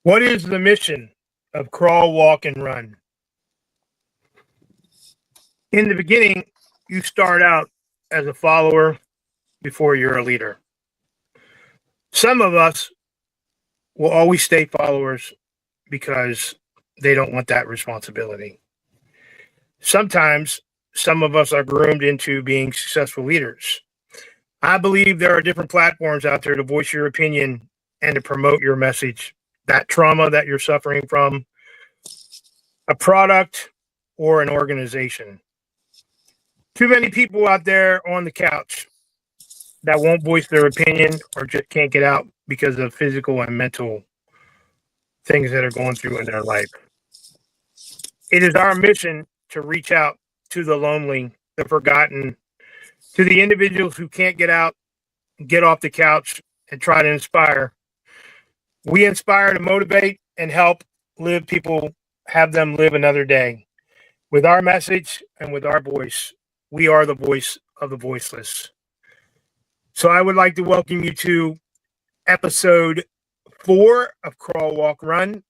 What is the mission of Crawl, Walk, and Run? In the beginning, you start out as a follower before you're a leader. Some of us will always stay followers because they don't want that responsibility. Sometimes some of us are groomed into being successful leaders. I believe there are different platforms out there to voice your opinion and to promote your message. That trauma that you're suffering from, a product or an organization. Too many people out there on the couch that won't voice their opinion or just can't get out because of physical and mental things that are going through in their life. It is our mission to reach out to the lonely, the forgotten, to the individuals who can't get out, get off the couch, and try to inspire. We inspire to motivate and help live people, have them live another day. With our message and with our voice, we are the voice of the voiceless. So I would like to welcome you to episode 4 of Crawl, Walk, Run.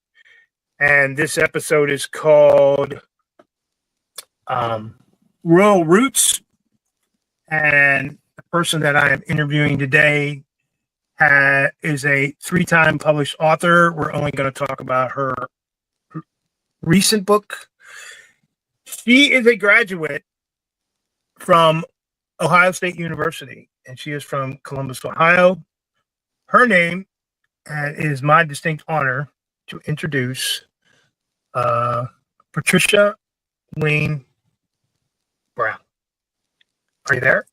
And this episode is called Royal Roots. And the person that I am interviewing today is a 3-time published author. We're only going to talk about her recent book. She is a graduate from Ohio State University, and she is from Columbus, Ohio. Her name, and it is my distinct honor to introduce Patricia Wynn Brown. Are you there?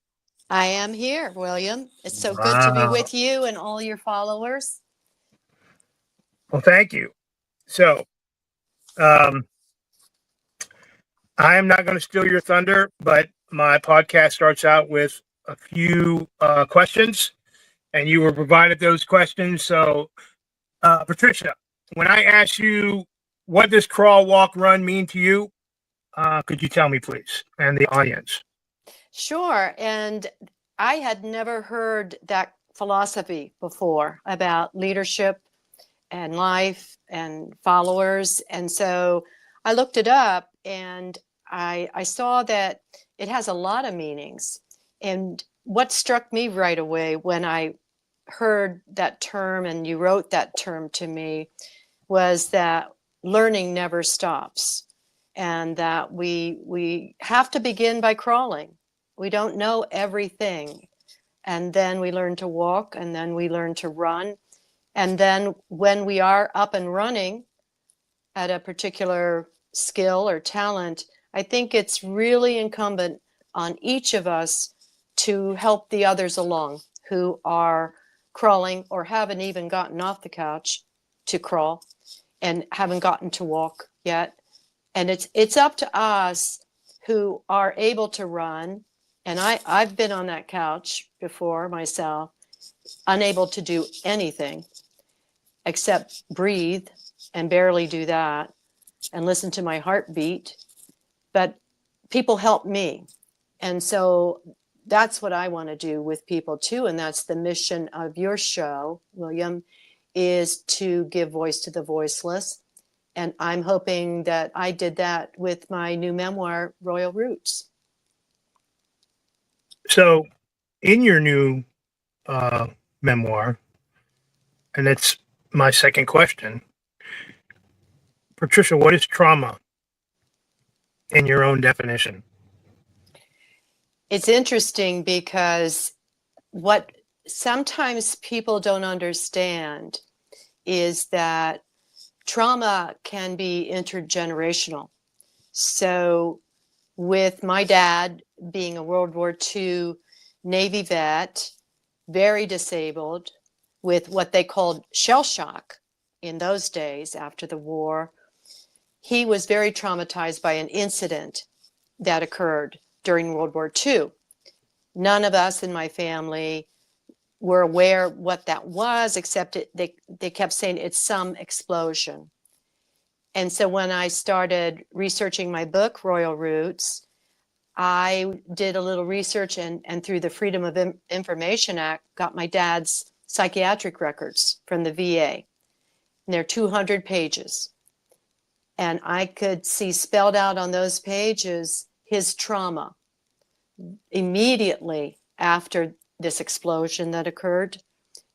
I am here, William. It's so Wow. good to be with you and all your followers. Well, thank you. So, I am not going to steal your thunder, but my podcast starts out with a few questions, and you were provided those questions. So, Patricia, when I ask you, what does Crawl, Walk, Run mean to you? Could you tell me, please, and the audience? Sure. And I had never heard that philosophy before about leadership and life and followers. And so I looked it up, and I saw that it has a lot of meanings. And what struck me right away when I heard that term and you wrote that term to me was that learning never stops, and that we have to begin by crawling. We don't know everything. And then we learn to walk, and then we learn to run. And then when we are up and running at a particular skill or talent, I think it's really incumbent on each of us to help the others along who are crawling or haven't even gotten off the couch to crawl and haven't gotten to walk yet. And it's up to us who are able to run. And I've been on that couch before myself, unable to do anything except breathe, and barely do that, and listen to my heartbeat. But people help me. And so that's what I want to do with people too. And that's the mission of your show, William, is to give voice to the voiceless. And I'm hoping that I did that with my new memoir, Royal Roots. So in your new memoir, and that's my second question, Patricia, what is trauma in your own definition? It's interesting because what sometimes people don't understand is that trauma can be intergenerational. So with my dad being a World War II Navy vet very disabled with what they called shell shock in those days after the war. He was very traumatized by an incident that occurred during World War II. None of us in my family were aware what that was, except they kept saying it's some explosion. And so when I started researching my book, Royal Roots, I did a little research and through the Freedom of Information Act, got my dad's psychiatric records from the VA. And they're 200 pages. And I could see spelled out on those pages his trauma immediately after this explosion that occurred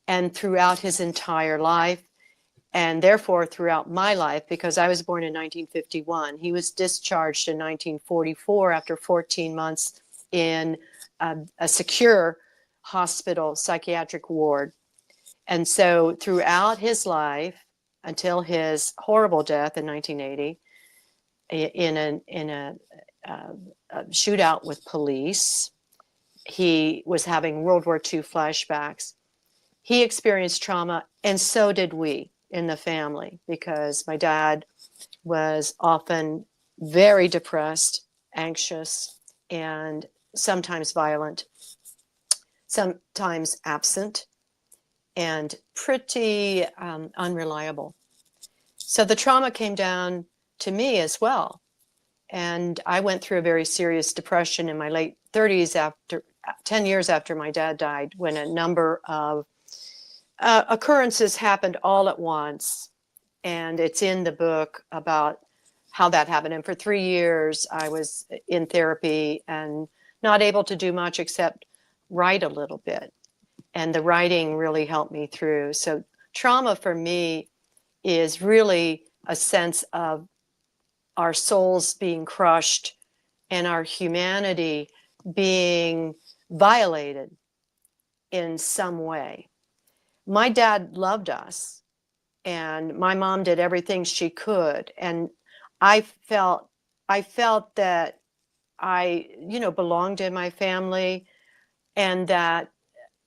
and throughout his entire life, and therefore throughout my life, because I was born in 1951. He was discharged in 1944 after 14 months in a secure hospital psychiatric ward. And so throughout his life, until his horrible death in 1980, in a shootout with police, he was having World War II flashbacks. He experienced trauma, and so did we in the family, because my dad was often very depressed, anxious, and sometimes violent, sometimes absent, and pretty unreliable. So the trauma came down to me as well. And I went through a very serious depression in my late 30s, after 10 years after my dad died, when a number of occurrences happened all at once. And it's in the book about how that happened. And for 3 years, I was in therapy and not able to do much except write a little bit. And the writing really helped me through. So trauma for me is really a sense of our souls being crushed and our humanity being violated in some way. My dad loved us, and my mom did everything she could. And I felt that I, belonged in my family, and that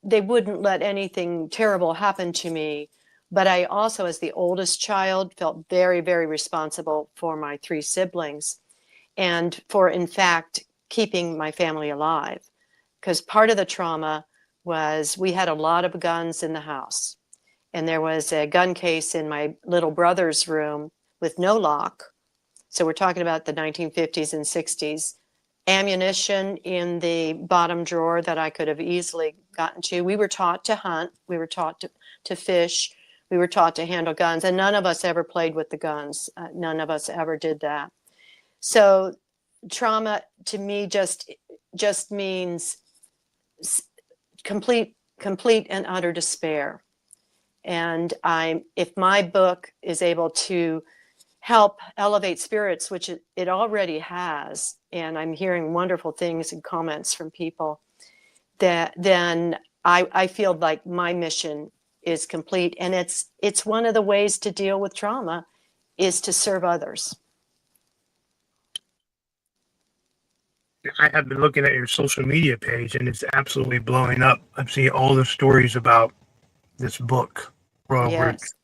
they wouldn't let anything terrible happen to me. But I also, as the oldest child, felt very, very responsible for my 3 siblings and for, in fact, keeping my family alive. Because part of the trauma was we had a lot of guns in the house. And there was a gun case in my little brother's room with no lock. So we're talking about the 1950s and 60s. Ammunition in the bottom drawer that I could have easily gotten to. We were taught to hunt. We were taught to fish. We were taught to handle guns. And none of us ever played with the guns. None of us ever did that. So trauma to me just means complete and utter despair. And if my book is able to help elevate spirits, which it already has, and I'm hearing wonderful things and comments from people, then I feel like my mission is complete. And it's one of the ways to deal with trauma is to serve others. I have been looking at your social media page, and it's absolutely blowing up. I'm seeing all the stories about this book, Royal Roots.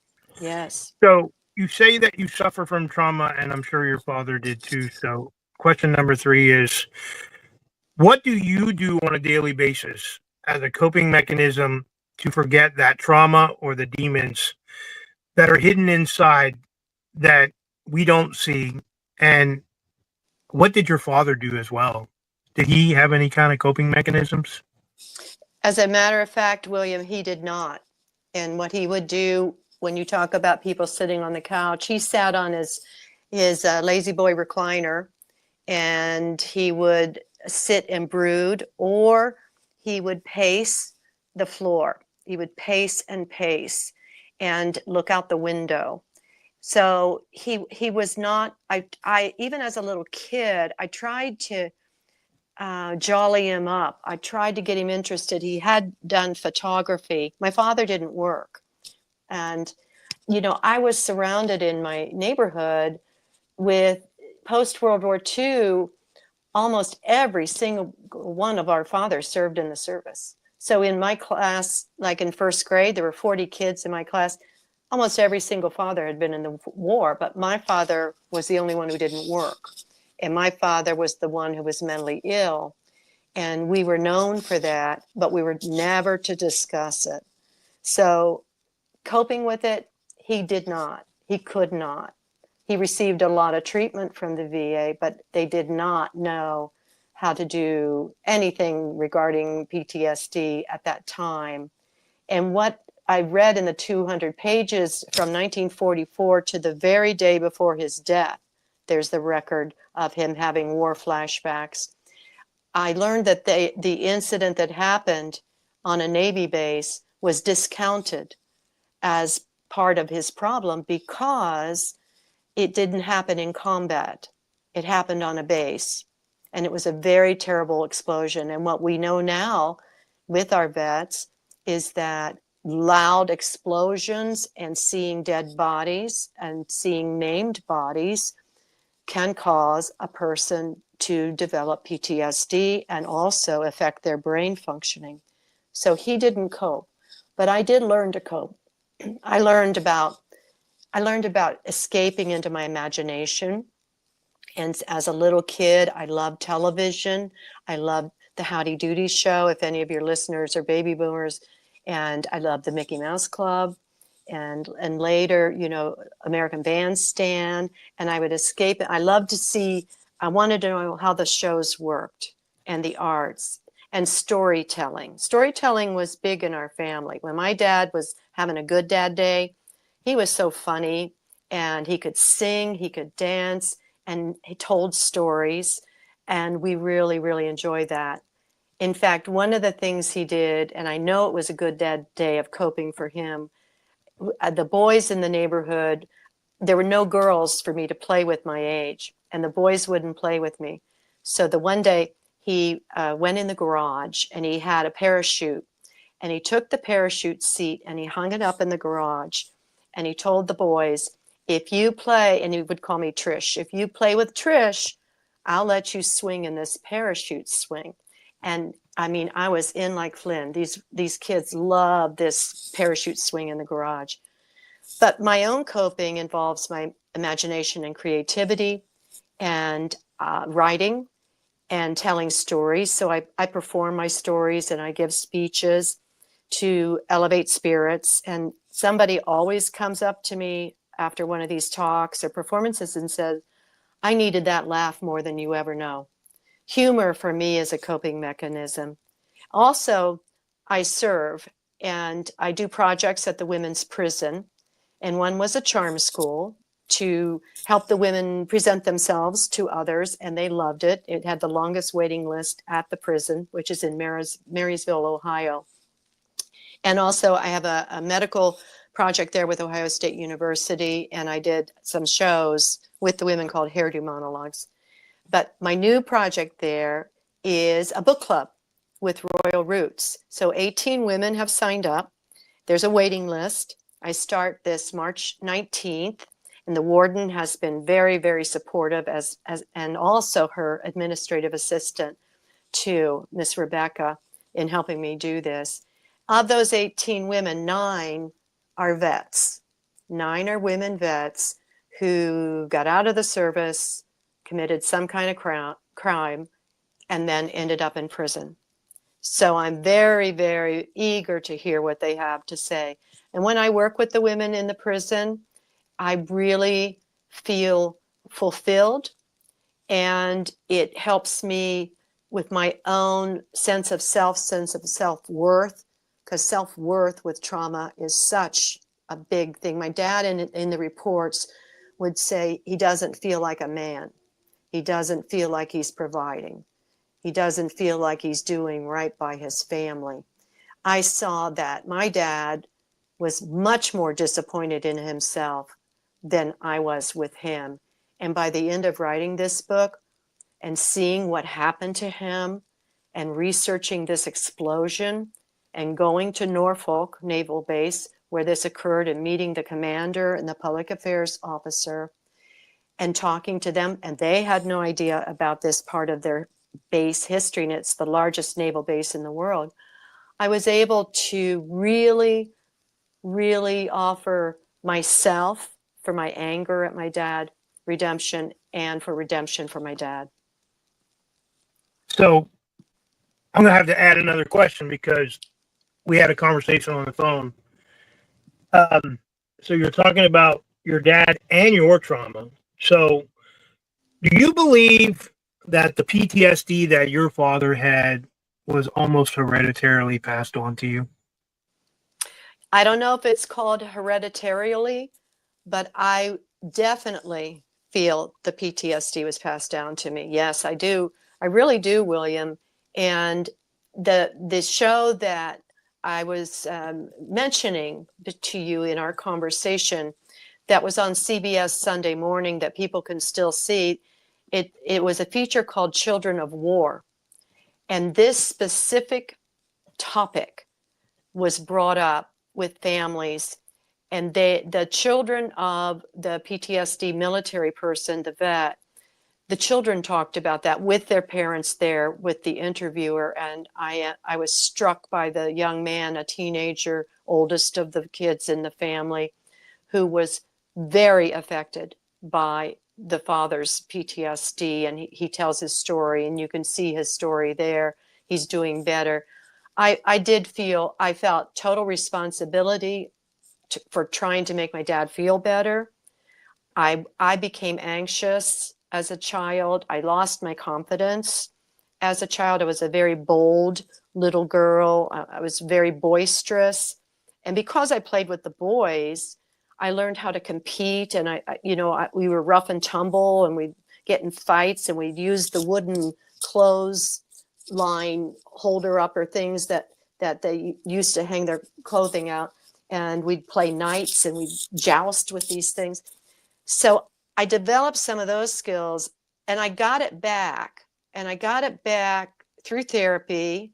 Yes. So you say that you suffer from trauma, and I'm sure your father did too. So question number 3 is, what do you do on a daily basis as a coping mechanism to forget that trauma or the demons that are hidden inside that we don't see? And what did your father do as well? Did he have any kind of coping mechanisms? As a matter of fact, William, he did not. And what he would do, when you talk about people sitting on the couch, he sat on his lazy boy recliner, and he would sit and brood, or he would pace the floor. He would pace and look out the window. So he was not, I even as a little kid, I tried to jolly him up. I tried to get him interested. He had done photography. My father didn't work. And, I was surrounded in my neighborhood with post-World War II, almost every single one of our fathers served in the service. So in my class, like in first grade, there were 40 kids in my class. Almost every single father had been in the war, but my father was the only one who didn't work. And my father was the one who was mentally ill. And we were known for that, but we were never to discuss it. So coping with it, he did not. He could not. He received a lot of treatment from the VA, but they did not know how to do anything regarding PTSD at that time. And what I read in the 200 pages from 1944 to the very day before his death, there's the record of him having war flashbacks. I learned that the incident that happened on a Navy base was discounted as part of his problem because it didn't happen in combat. It happened on a base. And it was a very terrible explosion. And what we know now with our vets is that loud explosions and seeing dead bodies and seeing maimed bodies can cause a person to develop PTSD and also affect their brain functioning. So he didn't cope, but I did learn to cope. I learned about escaping into my imagination. And as a little kid, I loved television. I loved the Howdy Doody show, if any of your listeners are baby boomers. And I loved the Mickey Mouse Club. And later, you know, American Bandstand. And I would escape it. I wanted to know how the shows worked and the arts and storytelling. Storytelling was big in our family. When my dad was having a good dad day, he was so funny and he could sing, he could dance, and he told stories. And we really, really enjoyed that. In fact, one of the things he did, and I know it was a good dad day of coping for him, the boys in the neighborhood, there were no girls for me to play with my age, and the boys wouldn't play with me. So the one day he went in the garage and he had a parachute, and he took the parachute seat and he hung it up in the garage, and he told the boys, if you play, and he would call me Trish, if you play with Trish, I'll let you swing in this parachute swing. And I mean, I was in like Flynn. These kids love this parachute swing in the garage. But my own coping involves my imagination and creativity and writing and telling stories. So I perform my stories and I give speeches to elevate spirits. And somebody always comes up to me after one of these talks or performances and says, I needed that laugh more than you ever know. Humor for me is a coping mechanism. Also, I serve and I do projects at the women's prison. And one was a charm school to help the women present themselves to others, and they loved it. It had the longest waiting list at the prison, which is in Marysville, Ohio. And also I have a medical project there with Ohio State University, and I did some shows with the women called Hairdo Monologues. But my new project there is a book club with Royal Roots. So 18 women have signed up. There's a waiting list. I start this March 19th, and the warden has been very, very supportive and also her administrative assistant too, Miss Rebecca, in helping me do this. Of those 18 women, 9 are vets. 9 are women vets who got out of the service, committed some kind of crime, and then ended up in prison. So I'm very, very eager to hear what they have to say. And when I work with the women in the prison, I really feel fulfilled, and it helps me with my own sense of self-worth, because self-worth with trauma is such a big thing. My dad in the reports would say he doesn't feel like a man. He doesn't feel like he's providing. He doesn't feel like he's doing right by his family. I saw that my dad was much more disappointed in himself than I was with him. And by the end of writing this book and seeing what happened to him and researching this explosion and going to Norfolk Naval Base where this occurred and meeting the commander and the public affairs officer and talking to them, and they had no idea about this part of their base history, and it's the largest naval base in the world. I was able to really, really offer myself for my anger at my dad, redemption, and for redemption for my dad. So I'm going to have to add another question because we had a conversation on the phone. So you're talking about your dad and your trauma. So do you believe that the PTSD that your father had was almost hereditarily passed on to you? I don't know if it's called hereditarily, but I definitely feel the PTSD was passed down to me. Yes, I do. I really do, William. And the show that I was mentioning to you in our conversation that was on CBS Sunday morning that people can still see, it was a feature called Children of War. And this specific topic was brought up with families, and the children of the PTSD military person, the vet, the children talked about that with their parents there with the interviewer. And I was struck by the young man, a teenager, oldest of the kids in the family, who was very affected by the father's PTSD. And he tells his story, and you can see his story there. He's doing better. I felt total responsibility for trying to make my dad feel better. I became anxious as a child. I lost my confidence as a child. I was a very bold little girl. I was very boisterous. And because I played with the boys, I learned how to compete. And we were rough and tumble, and we'd get in fights, and we'd use the wooden clothes line holder upper things that they used to hang their clothing out, and we'd play knights and we'd joust with these things. So I developed some of those skills, and I got it back through therapy,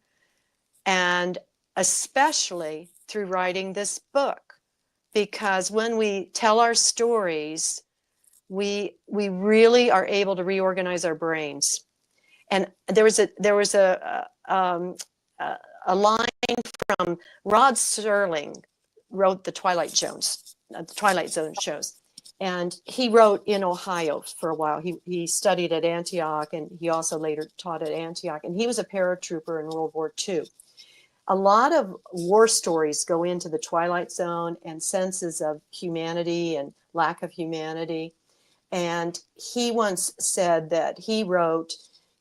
and especially through writing this book, because when we tell our stories, we really are able to reorganize our brains. And there was a line from Rod Serling, wrote the Twilight Zone shows, and he wrote in Ohio for a while. He studied at Antioch, and he also later taught at Antioch, and he was a paratrooper in World War II. A lot of war stories go into the Twilight Zone and senses of humanity and lack of humanity. And he once said that he wrote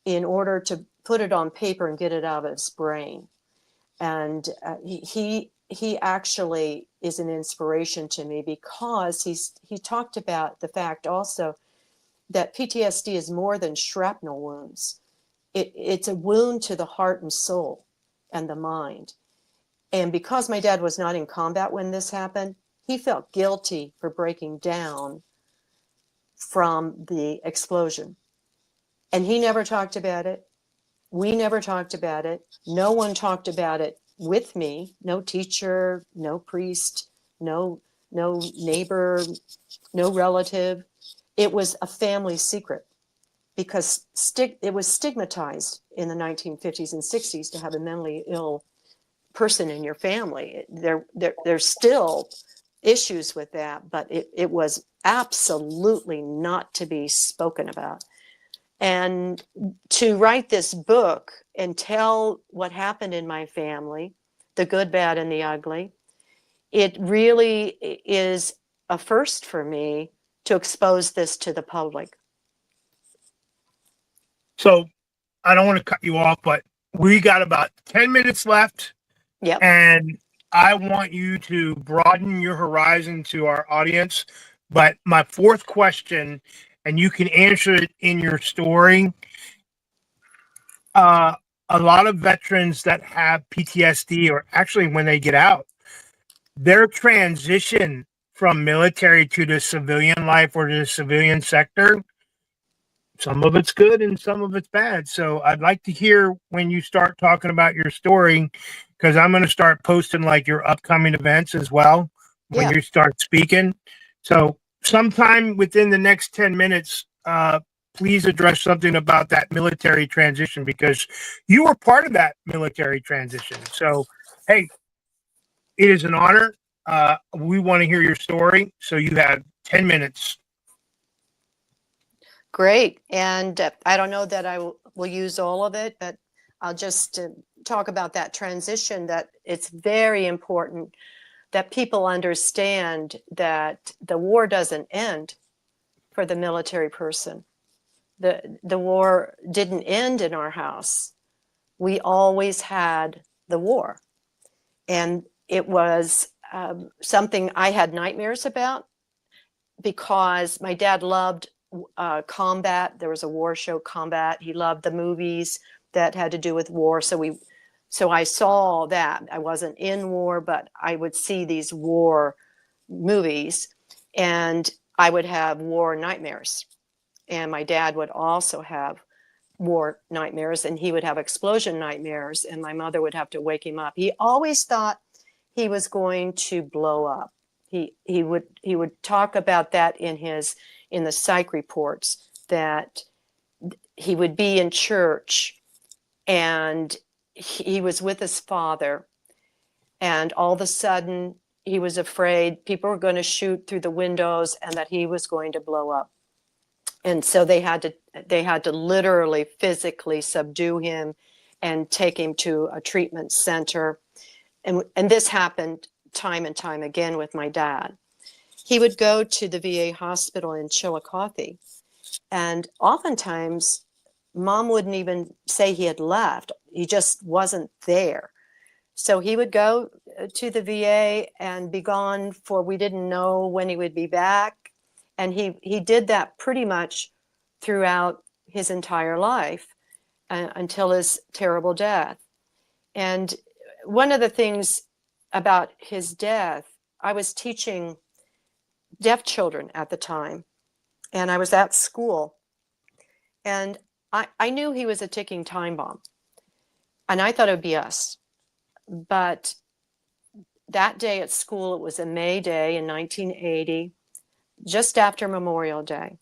in order to put it on paper and get it out of his brain. And he actually is an inspiration to me, because he talked about the fact also that PTSD is more than shrapnel wounds. It's a wound to the heart and soul and the mind. And because my dad was not in combat when this happened, he felt guilty for breaking down from the explosion. And he never talked about it. We never talked about it. No one talked about it with me. No teacher, no priest, no neighbor, no relative. It was a family secret, because it was stigmatized in the 1950s and 60s to have a mentally ill person in your family. There's still issues with that, but it was absolutely not to be spoken about. And to write this book and tell what happened in my family, the good, bad, and the ugly, it really is a first for me to expose this to the public. So I don't want to cut you off, but we got about 10 minutes left. Yep. And I want you to broaden your horizon to our audience. But my fourth question, and you can answer it in your story. A lot of veterans that have PTSD, or actually when they get out, their transition from military to the civilian life or the civilian sector, some of it's good and some of it's bad. So I'd like to hear when you start talking about your story, because I'm going to start posting like your upcoming events as well when you start speaking. So sometime within the next 10 minutes, please address something about that military transition, because you were part of that military transition. So Hey, it is an honor. We want to hear your story. So you have 10 minutes. Great. And I don't know that I will use all of it, but I'll just talk about that transition, that it's very important that people understand that the war doesn't end for the military person. The war didn't end in our house. We always had the war. And it was something I had nightmares about, because my dad loved combat. There was a war show, Combat. He loved the movies that had to do with war. So I saw that. I wasn't in war, but I would see these war movies, and I would have war nightmares. And my dad would also have war nightmares, and he would have explosion nightmares, and my mother would have to wake him up. He always thought he was going to blow up. He would talk about that in the psych reports, that he would be in church and he was with his father, and all of a sudden he was afraid people were going to shoot through the windows and that he was going to blow up. And so they had to literally physically subdue him and take him to a treatment center. And this happened time and time again with my dad. He would go to the VA hospital in Chillicothe, and oftentimes mom wouldn't even say he had left. He just wasn't there. So he would go to the VA and be gone for, we didn't know when he would be back. And he did that pretty much throughout his entire life until his terrible death. And one of the things about his death, I was teaching deaf children at the time, and I was at school, and I knew he was a ticking time bomb, and I thought it would be us. But that day at school, it was a May day in 1980, just after Memorial Day.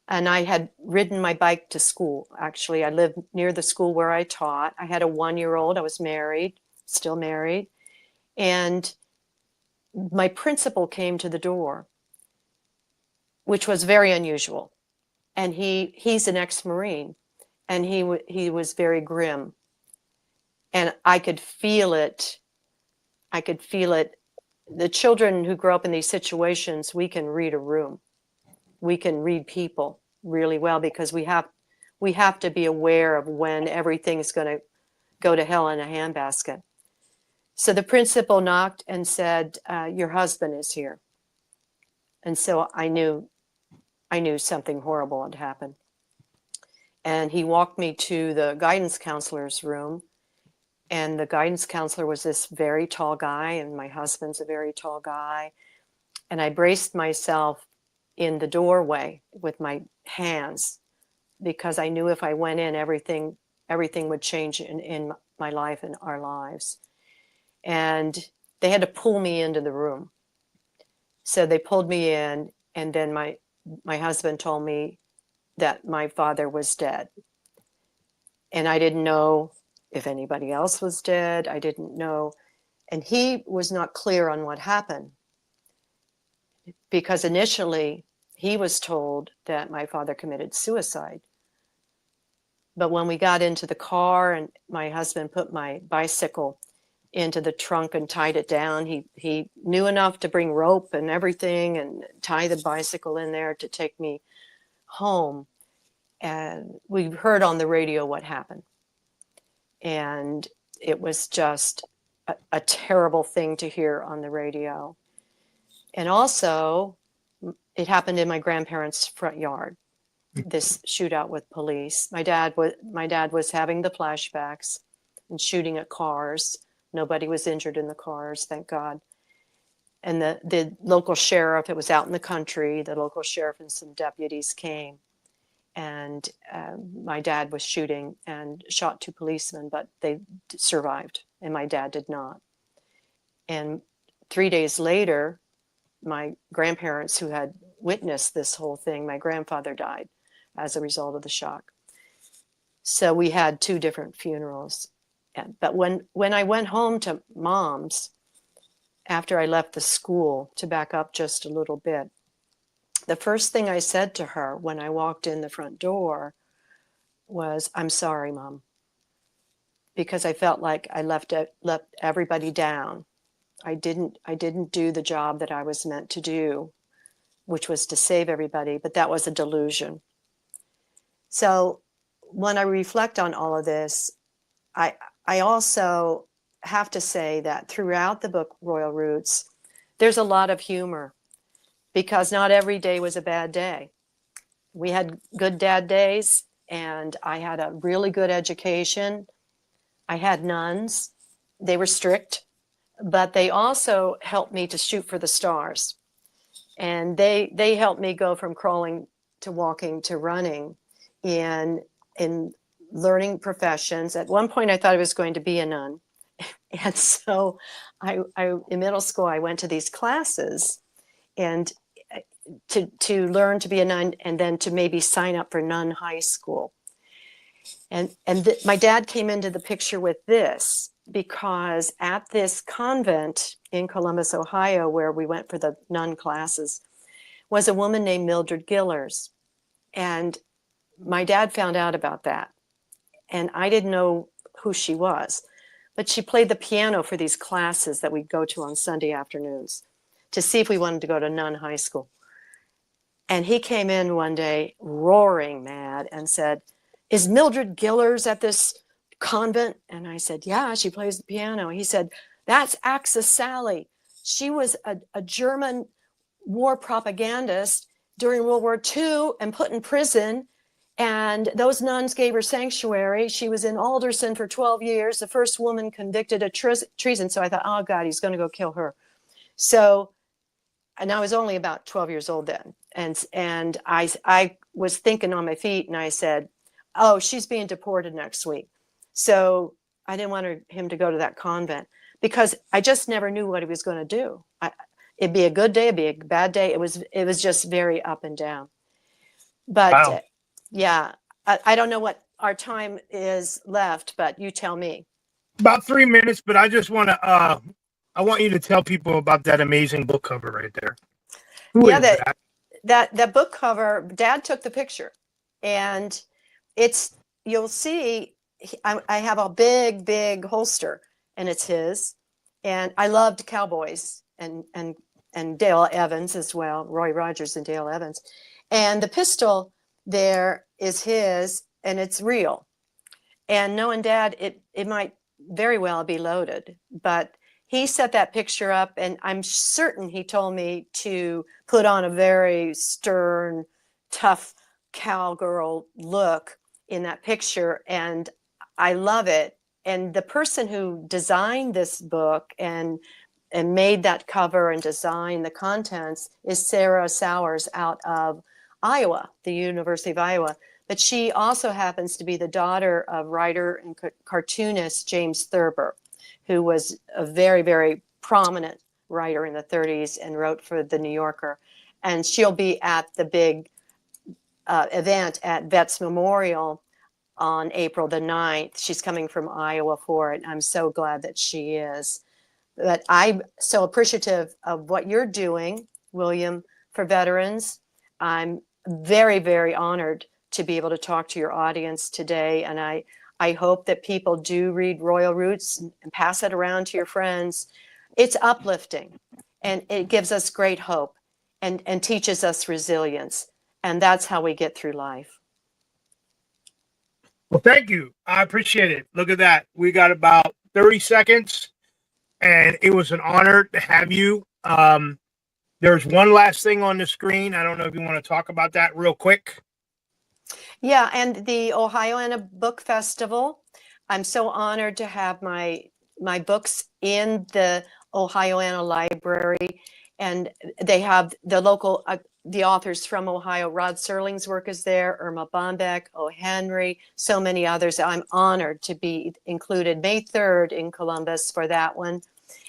And I had ridden my bike to school. Actually, I lived near the school where I taught. I had a 1-year-old. I was married, still married. And my principal came to the door, which was very unusual. And he's an ex-Marine, and he was very grim. And I could feel it. I could feel it. The children who grow up in these situations, we can read a room. We can read people really well, because we have to be aware of when everything's going to go to hell in a handbasket. So the principal knocked and said, your husband is here. And so I knew something horrible had happened. And he walked me to the guidance counselor's room. And the guidance counselor was this very tall guy, and my husband's a very tall guy. And I braced myself in the doorway with my hands, because I knew if I went in, everything would change in my life and our lives. And they had to pull me into the room. So they pulled me in, and then my husband told me that my father was dead. And I didn't know if anybody else was dead. I didn't know. And he was not clear on what happened, because initially he was told that my father committed suicide. But when we got into the car and my husband put my bicycle into the trunk and tied it down, he knew enough to bring rope and everything and tie the bicycle in there to take me home. And we heard on the radio what happened. And it was just a terrible thing to hear on the radio. And also, it happened in my grandparents' front yard, this shootout with police. My dad was having the flashbacks and shooting at cars. Nobody was injured in the cars, thank God. And the local sheriff, it was out in the country, the local sheriff and some deputies came. And my dad was shooting and shot 2 policemen, but they survived, and my dad did not. And 3 days later, my grandparents, who had witnessed this whole thing, my grandfather died as a result of the shock. So we had 2 different funerals. But when I went home to Mom's after I left the school, to back up just a little bit, the first thing I said to her when I walked in the front door was, "I'm sorry, Mom," because I felt like I left everybody down. I didn't do the job that I was meant to do, which was to save everybody, but that was a delusion. So when I reflect on all of this, I also have to say that throughout the book Royal Roots, there's a lot of humor, because not every day was a bad day. We had good dad days, and I had a really good education. I had nuns. They were strict, but they also helped me to shoot for the stars. And they helped me go from crawling to walking to running in learning professions. At one point, I thought I was going to be a nun. And so I in middle school, I went to these classes and to learn to be a nun, and then to maybe sign up for nun high school. And my dad came into the picture with this, because at this convent in Columbus, Ohio, where we went for the nun classes, was a woman named Mildred Gillers. And my dad found out about that. And I didn't know who she was, but she played the piano for these classes that we'd go to on Sunday afternoons to see if we wanted to go to nun high school. And he came in one day roaring mad and said, "Is Mildred Gillers at this convent?" And I said, "Yeah, she plays the piano." He said, "That's Axis Sally. She was a German war propagandist during World War II and put in prison. And those nuns gave her sanctuary. She was in Alderson for 12 years, the first woman convicted of treason." So I thought, oh God, he's going to go kill her. So, and I was only about 12 years old then. And I was thinking on my feet, and I said, "Oh, she's being deported next week." So I didn't want him to go to that convent, because I just never knew what he was going to do. It'd be a good day, it'd be a bad day. It was just very up and down. But Wow. yeah, I don't know what our time is left, but you tell me. About 3 minutes, but I just want to, I want you to tell people about that amazing book cover right there. Who Yeah, is that? that book cover, Dad took the picture, and you'll see, I have a big holster, and it's his. And I loved cowboys and Dale Evans as well, Roy Rogers and Dale Evans. And the pistol there is his, and it's real. And knowing Dad, it might very well be loaded, but he set that picture up, and I'm certain he told me to put on a very stern, tough cowgirl look in that picture, and I love it. And the person who designed this book and made that cover and designed the contents is Sarah Sowers out of Iowa, the University of Iowa. But she also happens to be the daughter of writer and cartoonist James Thurber, who was a very prominent writer in the 30s and wrote for the New Yorker. And she'll be at the big event at Vets Memorial on April the 9th. She's coming from Iowa for it. And I'm so glad that she is. But I'm so appreciative of what you're doing, William, for veterans. I'm very honored to be able to talk to your audience today. And I hope that people do read Royal Roots and pass it around to your friends. It's uplifting, and it gives us great hope and teaches us resilience. And that's how we get through life. Well, thank you. I appreciate it. Look at that. We got about 30 seconds, and it was an honor to have you. There's one last thing on the screen. I don't know if you want to talk about that real quick. Yeah, and the Ohioana Book Festival. I'm so honored to have my books in the Ohioana Library, and they have the local the authors from Ohio. Rod Serling's work is there, Irma Bombeck, O. Henry, so many others. I'm honored to be included May 3rd in Columbus for that one.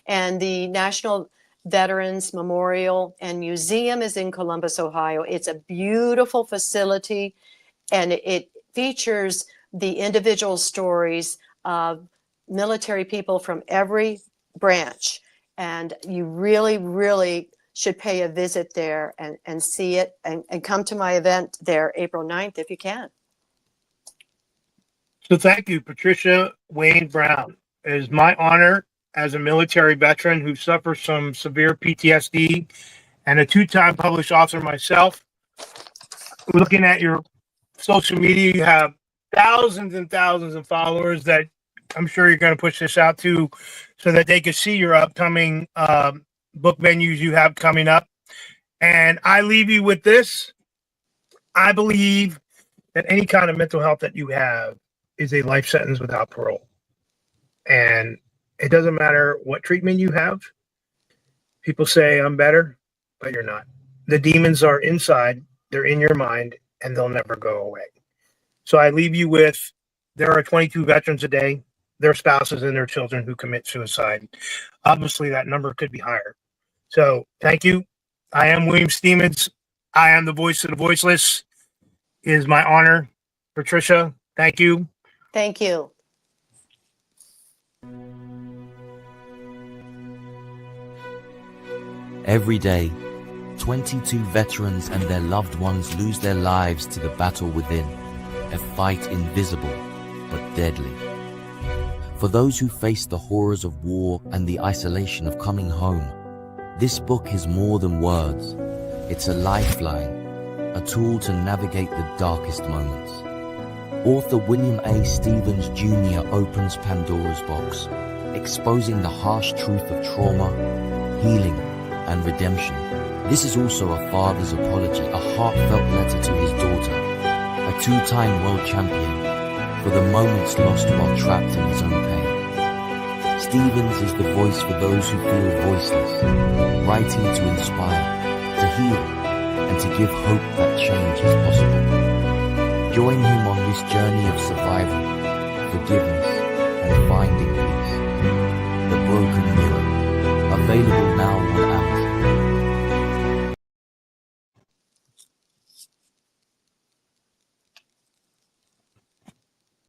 And the National Veterans Memorial and Museum is in Columbus, Ohio. It's a beautiful facility, and it features the individual stories of military people from every branch. And you really, really should pay a visit there and see it and come to my event there April 9th if you can. So thank you, Patricia Wayne Brown. It is my honor as a military veteran who suffers from severe PTSD and a two-time published author myself. Looking at your social media, you have thousands and thousands of followers that I'm sure you're going to push this out to so that they can see your upcoming book venues you have coming up. And I leave you with this. I believe that any kind of mental health that you have is a life sentence without parole. And it doesn't matter what treatment you have. People say I'm better, but you're not. The demons are inside, they're in your mind, and they'll never go away. So I leave you with, there are 22 veterans a day, their spouses and their children who commit suicide. Obviously, that number could be higher. So thank you. I am William Stevens. I am the voice of the voiceless. It is my honor. Patricia, thank you. Thank you. Every day, 22 veterans and their loved ones lose their lives to the battle within, a fight invisible but deadly. For those who face the horrors of war and the isolation of coming home, this book is more than words. It's a lifeline, a tool to navigate the darkest moments. Author William A. Stevens Jr. opens Pandora's box, exposing the harsh truth of trauma, healing, and redemption. This is also a father's apology, a heartfelt letter to his daughter, a two-time world champion, for the moments lost while trapped in his own pain. Stevens is the voice for those who feel voiceless, writing to inspire, to heal, and to give hope that change is possible. Join him on this journey of survival, forgiveness, and finding peace. The Broken Mirror, available now on